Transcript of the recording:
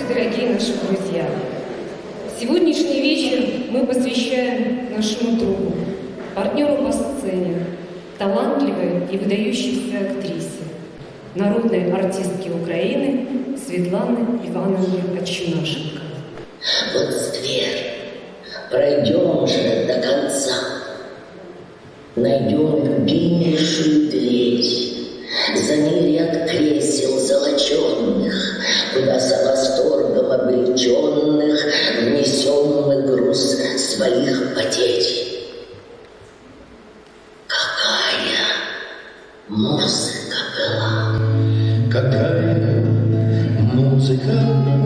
дорогие наши друзья! Сегодняшний вечер мы посвящаем нашему другу, партнеру по сцене, талантливой и выдающейся актрисе, народной артистке Украины Светланы Ивановне Отчинашенко. Вот сквер, пройдем же до конца, найдем любимейшую дверь, за ней ряд кресел золоченных, куда со восторгом обреченных внесем мы груз своих потерь. Какая музыка была! Какая музыка